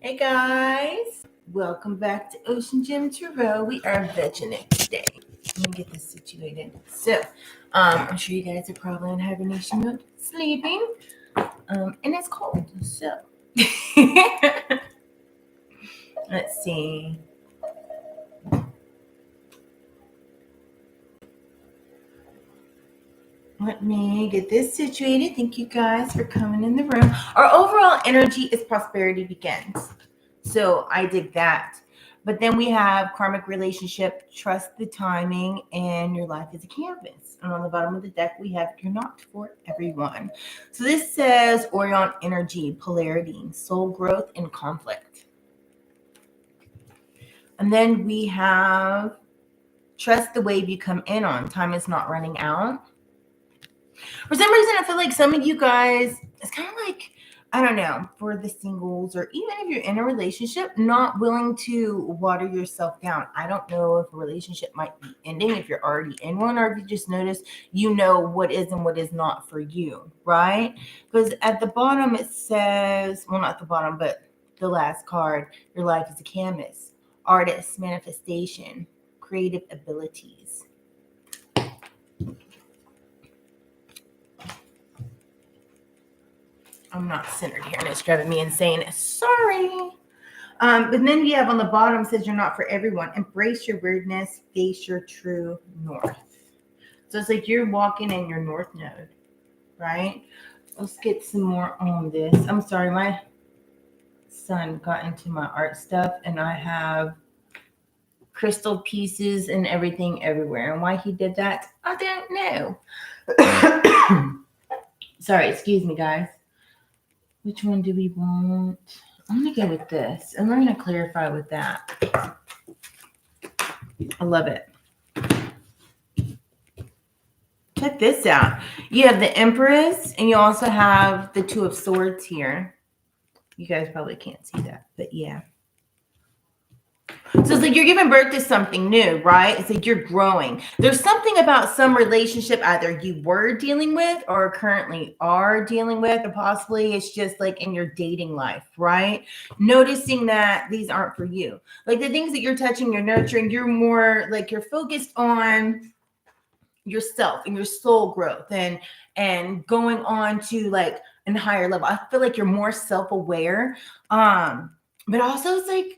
Hey guys, welcome back to OceanGemTarot. We are vegging it today. Let me get this situated. So, I'm sure you guys are probably in hibernation mode, sleeping, and it's cold. So, let's see. Let me get this situated. Thank you guys for coming in the room. Our overall energy is prosperity begins. So I did that. But then we have karmic relationship, trust the timing, and your life is a canvas. And on the bottom of the deck, we have you're not for everyone. So this says Orion energy, polarity, soul growth, and conflict. And then we have trust the wave you come in on. Time is not running out. For some reason, I feel like some of you guys, it's kind of like, I don't know, for the singles or even if you're in a relationship, not willing to water yourself down. I don't know if a relationship might be ending if you're already in one, or if you just notice you know what is and what is not for you, right? Because at the bottom it says, well, not the bottom, but the last card, your life is a canvas, artist, manifestation, creative abilities. I'm not centered here and it's driving me insane. Sorry. But then you have on the bottom says you're not for everyone. Embrace your weirdness, face your true north. So it's like you're walking in your north node, right? Let's get some more on this. I'm sorry, my son got into my art stuff and I have crystal pieces and everything everywhere. And why he did that, I don't know. Sorry, excuse me, guys. Which one do we want? I'm going to go with this. And we're going to clarify with that. I love it. Check this out. You have the Empress and you also have the Two of Swords here. You guys probably can't see that, but yeah. So it's like you're giving birth to something new, right? It's like you're growing. There's something about some relationship either you were dealing with or currently are dealing with, or possibly it's just like in your dating life, right? Noticing that these aren't for you. Like the things that you're touching, you're nurturing, you're more like you're focused on yourself and your soul growth and going on to like a higher level. I feel like you're more self-aware. But also it's like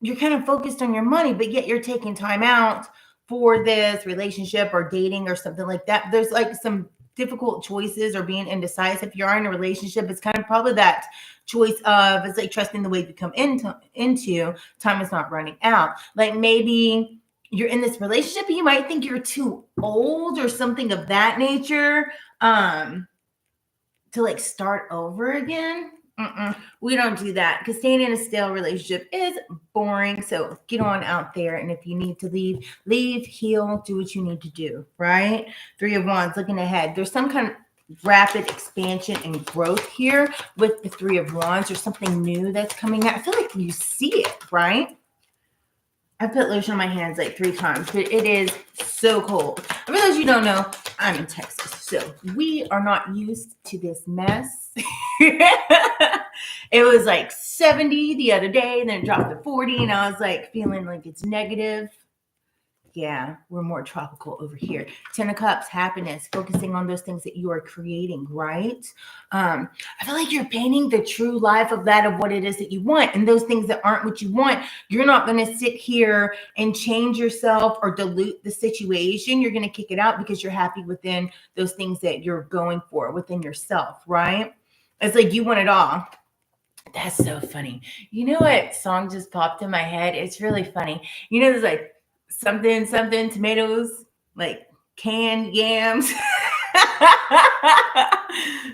you're kind of focused on your money, but yet you're taking time out for this relationship or dating or something like that. There's like some difficult choices or being indecisive. If you are in a relationship, it's kind of probably that choice of, it's like trusting the way you come into time is not running out. Like maybe you're in this relationship and you might think you're too old or something of that nature to like start over again. We don't do that because staying in a stale relationship is boring. So get on out there. And if you need to leave, heal, do what you need to do, right? Three of Wands, looking ahead. There's some kind of rapid expansion and growth here with the Three of Wands. There's something new that's coming out. I feel like you see it, right? I put lotion on my hands like 3 times, but it is so cold. For those you don't know, I'm in Texas, so we are not used to this mess. It was like 70 the other day, and then it dropped to 40, and I was like feeling like it's negative. Yeah, we're more tropical over here. 10 of Cups, happiness, focusing on those things that you are creating, right? I feel like you're painting the true life of that, of what it is that you want. And those things that aren't what you want, you're not going to sit here and change yourself or dilute the situation. You're going to kick it out because you're happy within those things that you're going for within yourself, right? It's like you want it all. That's so funny. You know what song just popped in my head? It's really funny. You know, there's like, something tomatoes, like canned yams.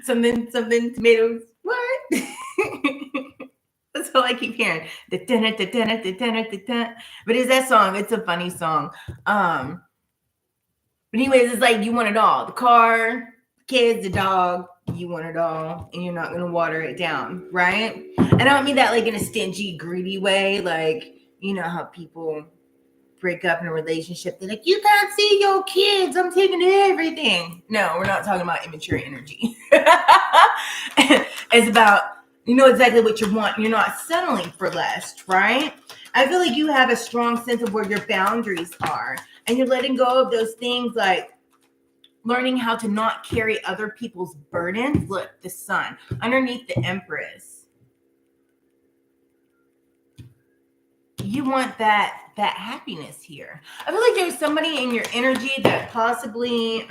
something tomatoes. What? That's all I keep hearing. But it's that song. It's a funny song. But anyways, it's like you want it all. The car, the kids, the dog. You want it all, and you're not going to water it down, right? And I don't mean that like in a stingy, greedy way. Like, you know how people break up in a relationship, they're like, you can't see your kids, I'm taking everything. No, we're not talking about immature energy. It's about You know exactly what you want. You're not settling for less, right? I feel like you have a strong sense of where your boundaries are, and you're letting go of those things like learning how to not carry other people's burdens. Look, the sun underneath the Empress. You want that happiness here. I feel like there's somebody in your energy that possibly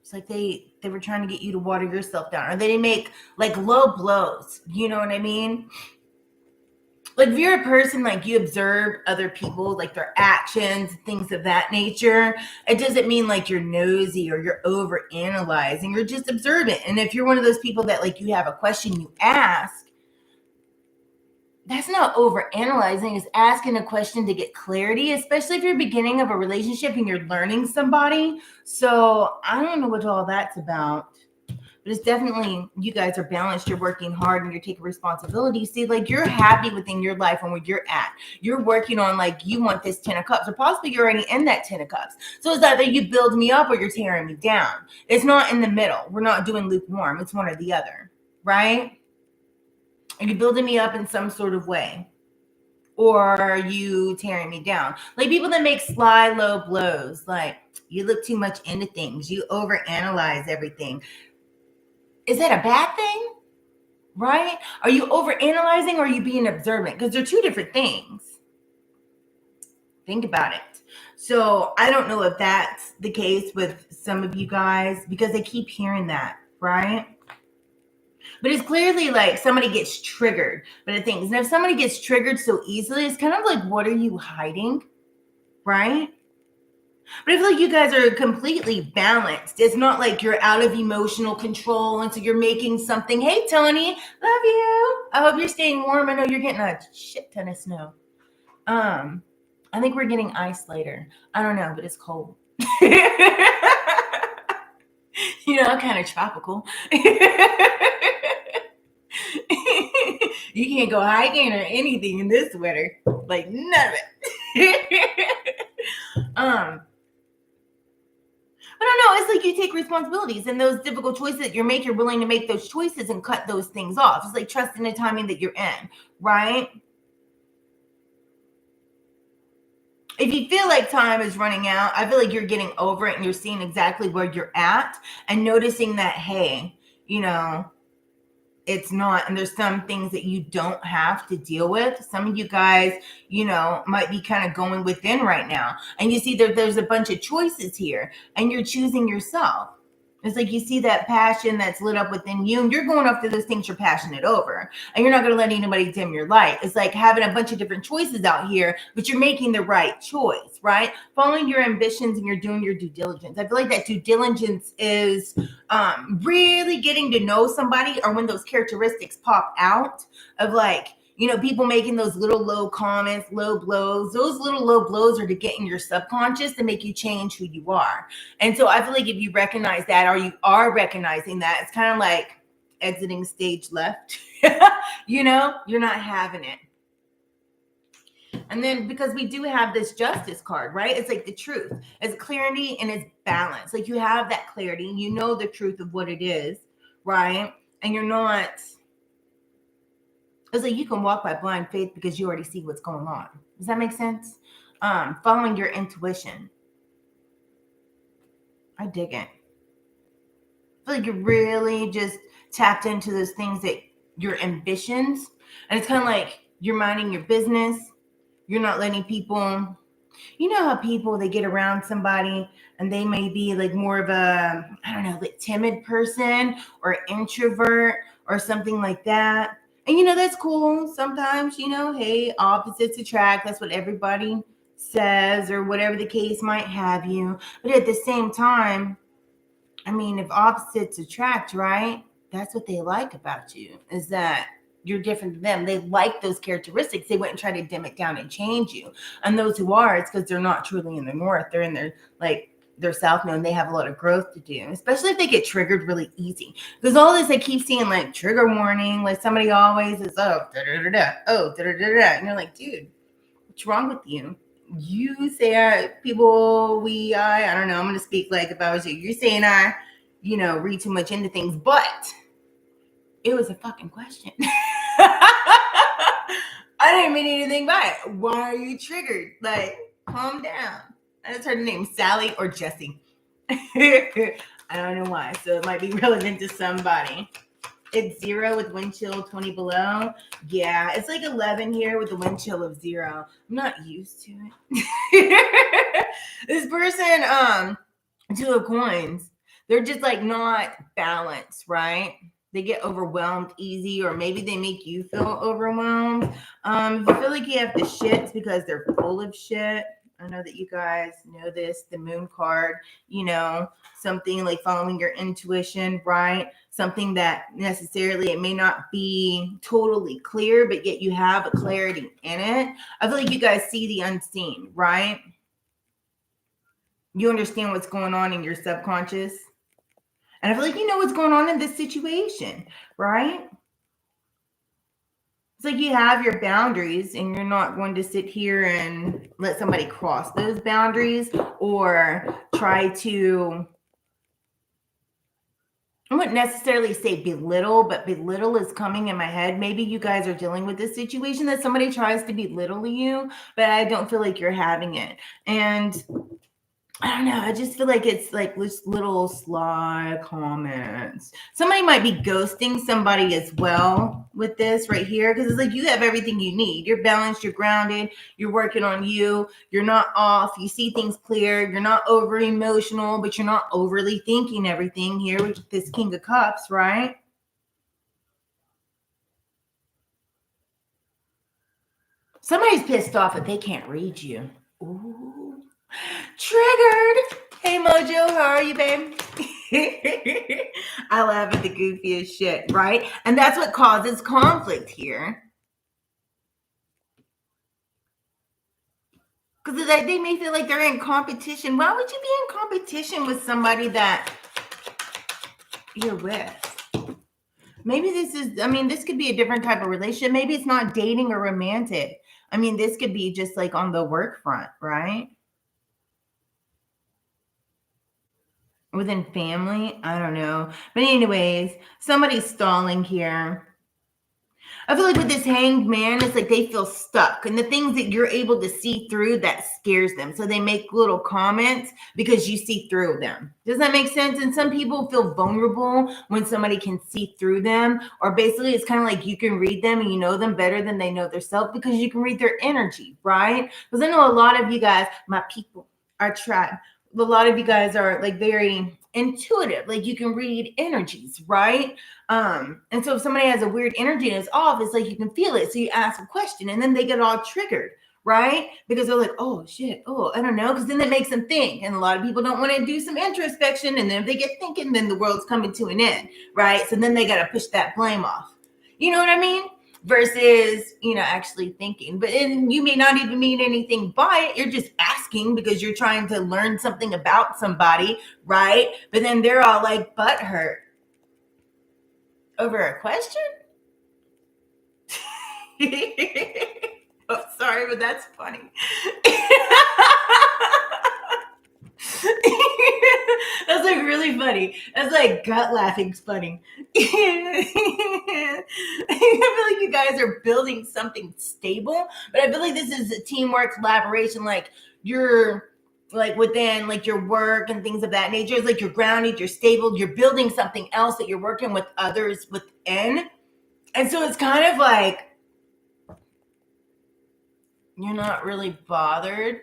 it's like they were trying to get you to water yourself down, or they make like low blows. You know what I mean? Like if you're a person, like you observe other people, like their actions, things of that nature, it doesn't mean like you're nosy or you're over analyzing. You're just observant. And if you're one of those people that like you have a question you ask, that's not over analyzing. It's asking a question to get clarity, especially if you're beginning of a relationship and you're learning somebody. So I don't know what all that's about. But it's definitely, you guys are balanced, you're working hard, and you're taking responsibility. See, like you're happy within your life and where you're at. You're working on like you want this 10 of cups, or possibly you're already in that 10 of cups. So it's either you build me up or you're tearing me down. It's not in the middle. We're not doing lukewarm. It's one or the other, right? Are you building me up in some sort of way? Or are you tearing me down? Like people that make sly, low blows, like you look too much into things. You overanalyze everything. Is that a bad thing? Right? Are you overanalyzing or are you being observant? Because they're two different things. Think about it. So I don't know if that's the case with some of you guys, because I keep hearing that, right? But it's clearly like somebody gets triggered by the things. And if somebody gets triggered so easily, it's kind of like, what are you hiding? Right? But I feel like you guys are completely balanced. It's not like you're out of emotional control until you're making something. Hey, Tony, love you. I hope you're staying warm. I know you're getting a shit ton of snow. I think we're getting ice later. I don't know, but it's cold. You know, kind of tropical. You can't go hiking or anything in this weather. Like none of it. But I don't know, it's like you take responsibilities, and those difficult choices that you make, you're willing to make those choices and cut those things off. It's like trusting the timing that you're in, right? If you feel like time is running out, I feel like you're getting over it and you're seeing exactly where you're at and noticing that, hey, you know, it's not, and there's some things that you don't have to deal with. Some of you guys, you know, might be kind of going within right now, and you see there's a bunch of choices here, and you're choosing yourself. It's like you see that passion that's lit up within you, and you're going after those things you're passionate over, and you're not going to let anybody dim your light. It's like having a bunch of different choices out here, but you're making the right choice, right? Following your ambitions, and you're doing your due diligence. I feel like that due diligence is really getting to know somebody, or when those characteristics pop out of like, you know, people making those little low comments, low blows. Those little low blows are to get in your subconscious to make you change who you are. And so I feel like if you recognize that, or you are recognizing that, it's kind of like exiting stage left. You know, you're not having it. And then because we do have this justice card, right? It's like the truth. It's clarity and it's balance. Like you have that clarity. You know the truth of what it is, right? And you're not... It's like you can walk by blind faith because you already see what's going on. Does that make sense? Following your intuition. I dig it. I feel like you're really just tapped into those things that your ambitions. And it's kind of like you're minding your business. You're not letting people... You know how people, they get around somebody and they may be like more of a, I don't know, like timid person or introvert or something like that. And, you know, that's cool. Sometimes, you know, hey, opposites attract. That's what everybody says, or whatever the case might have you. But at the same time, I mean, if opposites attract, right? That's what they like about you, is that you're different than them. They like those characteristics. They wouldn't try to dim it down and change you. And those who are, it's because they're not truly in the north. They're in their, like, their south node, and they have a lot of growth to do, especially if they get triggered really easy. Because all this, I keep seeing like trigger warning, like somebody always is, oh, da-da-da-da, oh, da-da-da-da. And you're like, dude, what's wrong with you? You say I, people, we, I don't know. I'm going to speak like if I was you. You're saying I, read too much into things, but it was a fucking question. I didn't mean anything by it. Why are you triggered? Like, calm down. I just heard the name Sally or Jesse. I don't know why. So it might be relevant to somebody. It's 0 with wind chill 20 below. Yeah, it's like 11 here with the wind chill of 0. I'm not used to it. This person, 2 of coins. They're just like not balanced, right? They get overwhelmed easy, or maybe they make you feel overwhelmed. If you feel like you have the shits because they're full of shit. I know that you guys know this, the moon card, something like following your intuition, right? Something that necessarily, it may not be totally clear, but yet you have a clarity in it. I feel like you guys see the unseen, right? You understand what's going on in your subconscious. And I feel like you know what's going on in this situation, right? It's like you have your boundaries and you're not going to sit here and let somebody cross those boundaries or try to, I wouldn't necessarily say belittle, but belittle is coming in my head. Maybe you guys are dealing with this situation that somebody tries to belittle you, but I don't feel like you're having it. And I don't know. I just feel like it's like just little sly comments. Somebody might be ghosting somebody as well with this right here, because it's like you have everything you need. You're balanced, you're grounded, you're working on you, you're not off, you see things clear, you're not over emotional, but you're not overly thinking everything here with this King of Cups, right? Somebody's pissed off that they can't read you. Ooh. Triggered. Hey Mojo, how are you, babe? I laugh at the goofiest shit, right? And that's what causes conflict here. Because they may feel like they're in competition. Why would you be in competition with somebody that you're with? Maybe this could be a different type of relationship. Maybe it's not dating or romantic. This could be just like on the work front, right? Within family, I don't know. But anyways, somebody's stalling here. I feel like with this hanged man, it's like they feel stuck. And the things that you're able to see through, that scares them. So they make little comments because you see through them. Does that make sense? And some people feel vulnerable when somebody can see through them. Or basically, it's kind of like you can read them and you know them better than they know themselves because you can read their energy, right? Because I know a lot of you guys, my people, our tribe, a lot of you guys are like very intuitive, like you can read energies, right? And so if somebody has a weird energy and it's off, it's like you can feel it. So you ask a question and then they get all triggered, right? Because they're like, oh shit, oh, I don't know. Because then it makes them think. And a lot of people don't want to do some introspection. And then if they get thinking, then the world's coming to an end, right? So then they got to push that blame off. You know what I mean? Versus, actually thinking. But you may not even mean anything by it. You're just asking because you're trying to learn something about somebody, right? But then they're all like butthurt over a question? Oh, sorry, but that's funny. That's like really funny. That's like gut laughing's funny. I feel like you guys are building something stable, but I feel like this is a teamwork collaboration. Like you're like within like your work and things of that nature. It's like you're grounded, you're stable, you're building something else that you're working with others within. And so it's kind of like you're not really bothered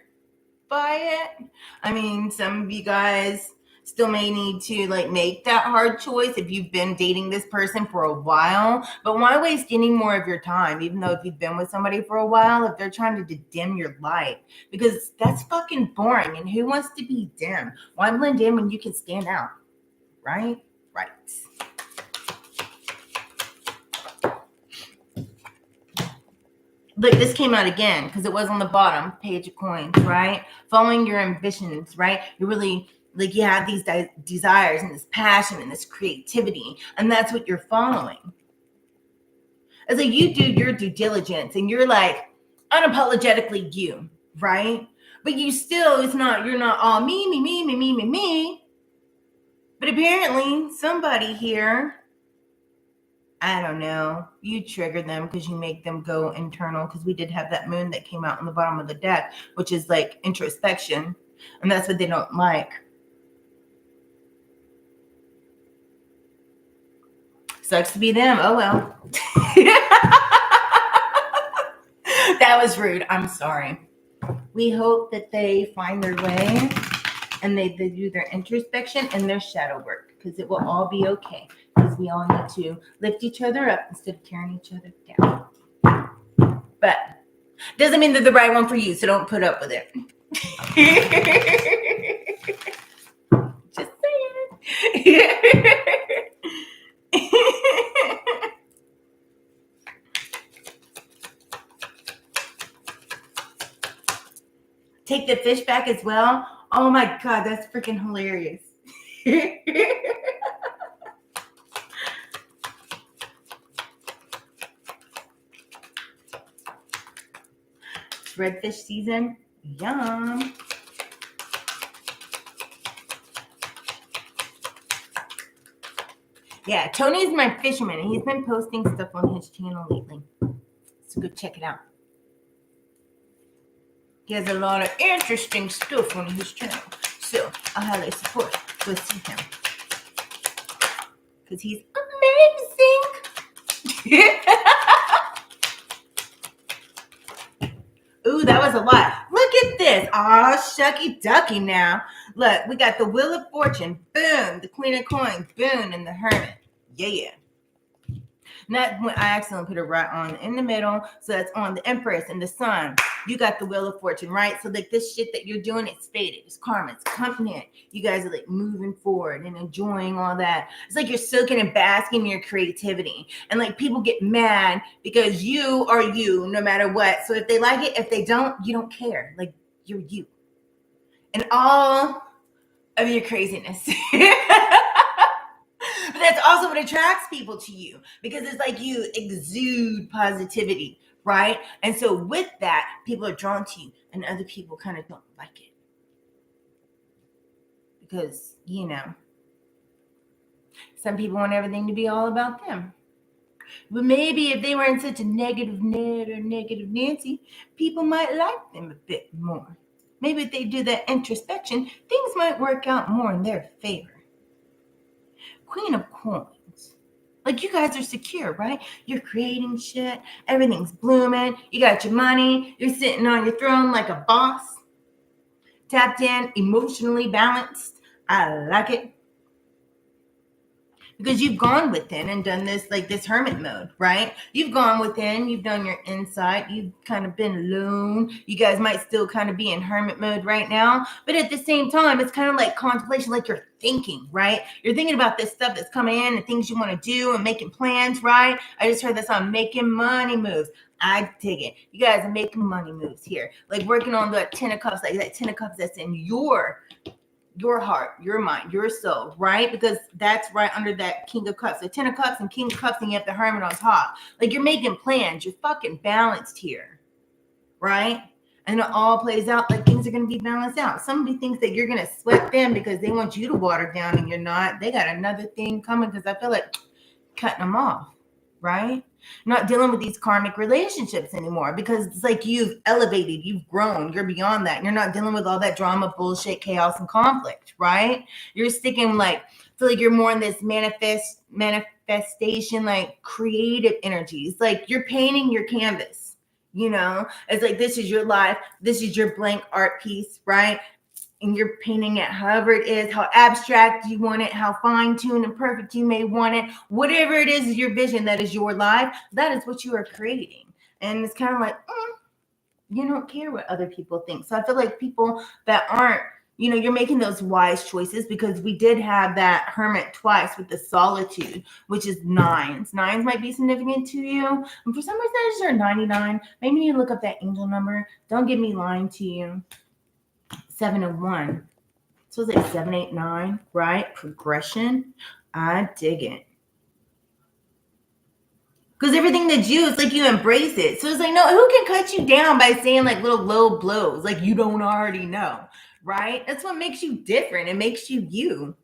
by it. Some of you guys still may need to like make that hard choice if you've been dating this person for a while, but why waste any more of your time? Even though if you've been with somebody for a while, if they're trying to dim your light, because that's fucking boring. And who wants to be dim? Why blend in when you can stand out? Right? Look, this came out again because it was on the bottom page of coins, right? Following your ambitions, right? You're really like you have these desires and this passion and this creativity, and that's what you're following. It's like you do your due diligence and you're like unapologetically you, right? But you're not all me. But apparently somebody here, I don't know, you trigger them because you make them go internal, because we did have that moon that came out on the bottom of the deck, which is like introspection. And that's what they don't like. Sucks to be them. Oh, well. That was rude. I'm sorry. We hope that they find their way and they do their introspection and their shadow work, because it will all be okay. Because we all need to lift each other up instead of tearing each other down. But doesn't mean they're the right one for you, so don't put up with it. Just saying. Take the fish back as well. Oh my God, that's freaking hilarious. It's redfish season. Yum. Yeah, Tony's my fisherman, and he's been posting stuff on his channel lately. So go check it out. He has a lot of interesting stuff on his channel. So I highly support. Go see him. Because he's amazing. Ooh, that was a lot. Look at this. Aw, shucky ducky now. Look, we got the Wheel of Fortune. Boom. The Queen of Coins. Boom. And the Hermit. Yeah. Not when I accidentally put it right on in the middle. So that's on the Empress and the Sun. You got the Wheel of Fortune, right? So like this shit that you're doing, it's faded. It's karma. It's coming in. You guys are like moving forward and enjoying all that. It's like you're soaking and basking in your creativity. And like people get mad because you are you no matter what. So if they like it, if they don't, you don't care. Like you're you. And all of your craziness. But that's also what attracts people to you, because it's like you exude positivity, right? And so with that, people are drawn to you, and other people kind of don't like it. Because, you know, some people want everything to be all about them. But maybe if they weren't such a negative Ned or negative Nancy, people might like them a bit more. Maybe if they do that introspection, things might work out more in their favor. Queen of Coins. Like you guys are secure, right? You're creating shit. Everything's blooming. You got your money. You're sitting on your throne like a boss. Tapped in, emotionally balanced. I like it. Because you've gone within and done this, like this hermit mode, right? You've gone within, you've done your insight, you've kind of been alone. You guys might still kind of be in hermit mode right now, but at the same time, it's kind of like contemplation, like you're thinking, right? You're thinking about this stuff that's coming in and things you want to do and making plans, right? I just heard that song, making money moves. I dig it. You guys are making money moves here, like working on that 10 of cups, like that 10 of cups that's in your heart, your mind, your soul, right? Because that's right under that King of Cups. So 10 of Cups and King of Cups, and you have the Hermit on top. Like you're making plans. You're fucking balanced here, right? And it all plays out like things are going to be balanced out. Somebody thinks that you're going to sweat them because they want you to water down and you're not. They got another thing coming because I feel like cutting them off, right? Not dealing with these karmic relationships anymore because it's like you've elevated, you've grown, you're beyond that. You're not dealing with all that drama, bullshit, chaos, and conflict, right? You're sticking like, I feel like you're more in this manifestation, like creative energies. Like you're painting your canvas, you know? It's like this is your life, this is your blank art piece, right? And you're painting it however it is, how abstract you want it, how fine-tuned and perfect you may want it, whatever it is your vision that is your life, that is what you are creating. And it's kind of like, you don't care what other people think. So I feel like people that aren't, you know, you're making those wise choices because we did have that Hermit twice with the solitude, which is nines. Nines might be significant to you. And for some reason, I just heard 99. Maybe you look up that angel number. Don't get me lying to you. 7 and 1. So it's like 7, 8, 9, right? Progression. I dig it. Because everything that you, it's like you embrace it. So it's like, no, who can cut you down by saying like little low blows, like you don't already know, right? That's what makes you different. It makes you you.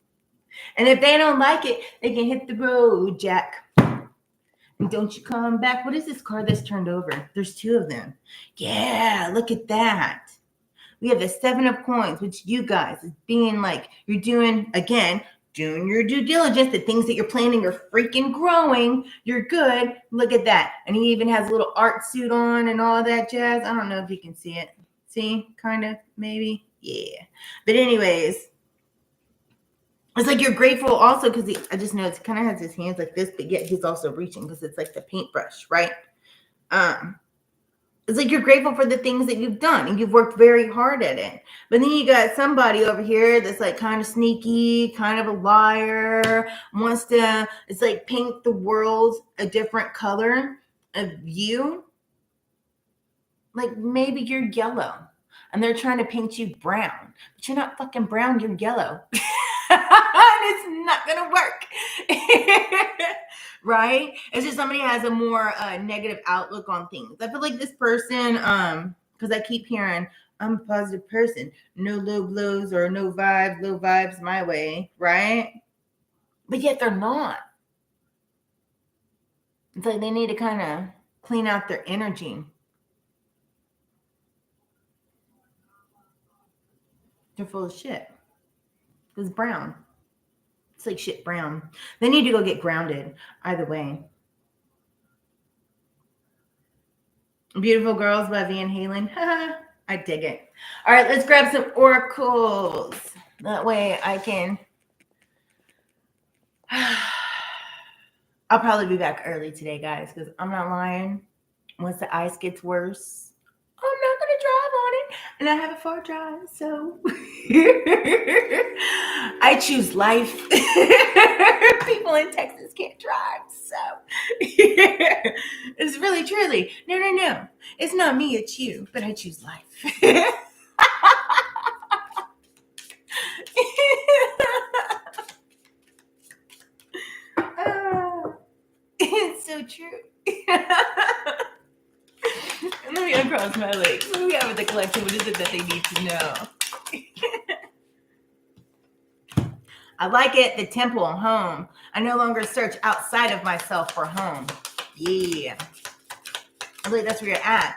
And if they don't like it, they can hit the road, Jack. And don't you come back. What is this card that's turned over? There's two of them. Yeah, look at that. We have the 7 of coins, which you guys is being like, you're doing, again, doing your due diligence, the things that you're planning are freaking growing. You're good. Look at that. And he even has a little art suit on and all that jazz. I don't know if you can see it. See? Kind of, maybe. Yeah. But anyways, it's like you're grateful also because I just know it kind of has his hands like this, but yet he's also reaching because it's like the paintbrush, right? It's like you're grateful for the things that you've done and you've worked very hard at it. But then you got somebody over here that's like kind of sneaky, kind of a liar, wants to, it's like paint the world a different color of you. Like maybe you're yellow and they're trying to paint you brown, but you're not fucking brown, you're yellow. And it's not going to work. Right? It's just somebody has a more negative outlook on things. I feel like this person, because I keep hearing, I'm a positive person. No low blows or no vibes, low vibes my way, right? But yet they're not. It's like they need to kind of clean out their energy. They're full of shit. It's brown. It's like shit brown. They need to go get grounded. Either way. Beautiful Girls by Van Halen. I dig it. All right, let's grab some oracles. That way I can... I'll probably be back early today, guys, because I'm not lying. Once the ice gets worse, I'm not going to drive on it. And I have a far drive, so I choose life. People in Texas can't drive, so it's really, truly, no. It's not me, it's you, but I choose life. It's so true. Let me uncross my legs. What do we have with the collection? What is it that they need to know? I like it. The temple, home. I no longer search outside of myself for home. Yeah. I believe that's where you're at.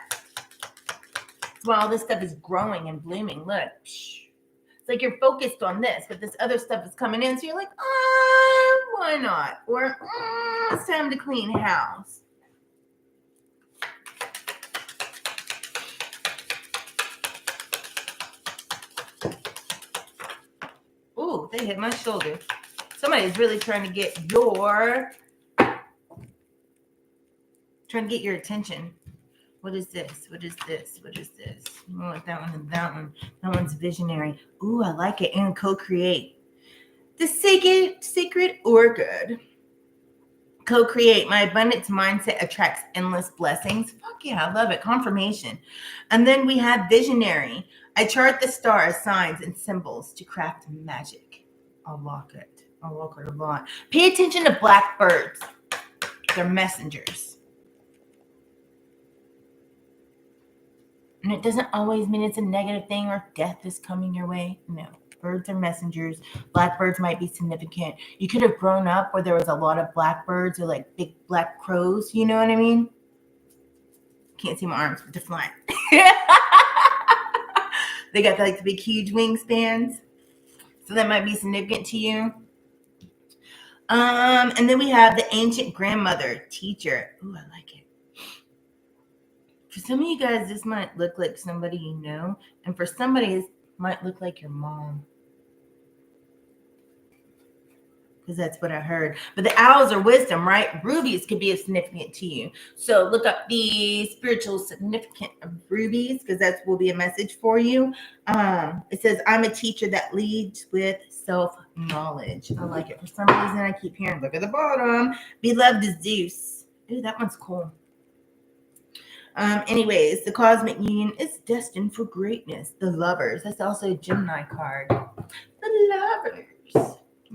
That's why all this stuff is growing and blooming. Look. It's like you're focused on this, but this other stuff is coming in. So you're like, why not? Or it's time to clean house. Ooh, they hit my shoulder. Somebody's really trying to get your attention. What is this? What is this? What is this? You want that one and that one. That one's visionary. Ooh, I like it. And co-create. The sacred or good. Co-create. My abundance mindset attracts endless blessings. Fuck yeah, I love it. Confirmation. And then we have visionary. I chart the stars, signs, and symbols to craft magic. I'll lock it a lot. Pay attention to blackbirds. They're messengers. And it doesn't always mean it's a negative thing or death is coming your way. No. Birds are messengers. Blackbirds might be significant. You could have grown up where there was a lot of blackbirds or like big black crows. You know what I mean? Can't see my arms, but they're flying. They got like the big, huge wingspans. So that might be significant to you. And then we have the ancient grandmother, teacher. Ooh, I like it. For some of you guys, this might look like somebody you know. And for somebody, it might look like your mom. Because that's what I heard. But the owls are wisdom, right? Rubies could be significant to you. So look up the spiritual significance of rubies, because that will be a message for you. It says, I'm a teacher that leads with self-knowledge. I like it. For some reason, I keep hearing, look at the bottom. Beloved Zeus. Ooh, that one's cool. Anyways, the cosmic union is destined for greatness. The lovers. That's also a Gemini card. The lovers.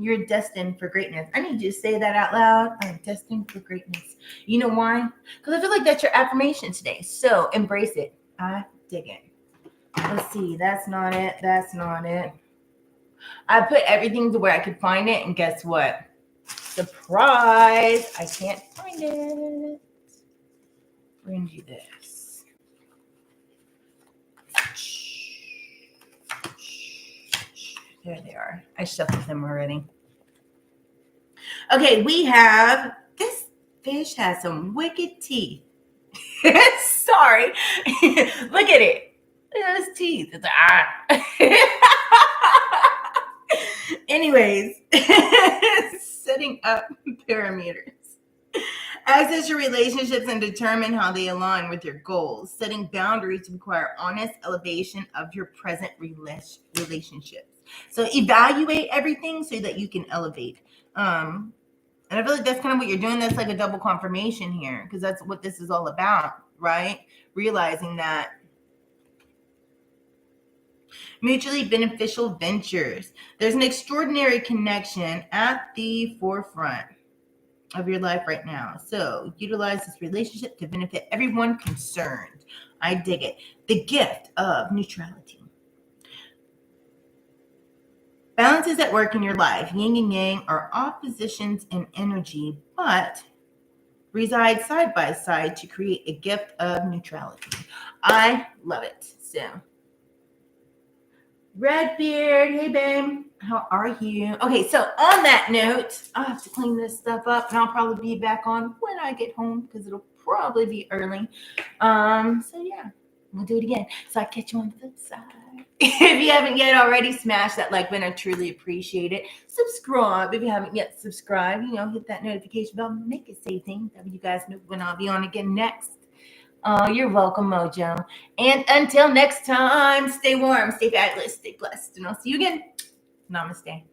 You're destined for greatness. I need you to say that out loud. I'm destined for greatness. You know why? Because I feel like that's your affirmation today. So embrace it. I dig it. Let's see. That's not it. That's not it. I put everything to where I could find it. And guess what? Surprise. I can't find it. We're going to do this. There they are. I shuffled them already. Okay, we have, this fish has some wicked teeth. Sorry. Look at it. Look at his teeth. It's Anyways, setting up parameters. Access your relationships and determine how they align with your goals. Setting boundaries require honest elevation of your present relationships. So evaluate everything so that you can elevate. And I feel like that's kind of what you're doing. That's like a double confirmation here, because that's what this is all about, right? Realizing that mutually beneficial ventures. There's an extraordinary connection at the forefront of your life right now. So utilize this relationship to benefit everyone concerned. I dig it. The gift of neutrality. Balance is at work in your life. Yin and yang are oppositions in energy, but reside side by side to create a gift of neutrality. I love it. So, Redbeard, hey babe, how are you? Okay, so on that note, I have to clean this stuff up, and I'll probably be back on when I get home because it'll probably be early. So yeah, we'll do it again. So I catch you on the flip side. If you haven't yet already, smash that like button. I truly appreciate it. Subscribe if you haven't yet subscribed. Hit that notification bell. Make it say thing that you guys know when I'll be on again next. You're welcome, Mojo. And until next time, stay warm, stay fabulous, stay blessed, and I'll see you again. Namaste.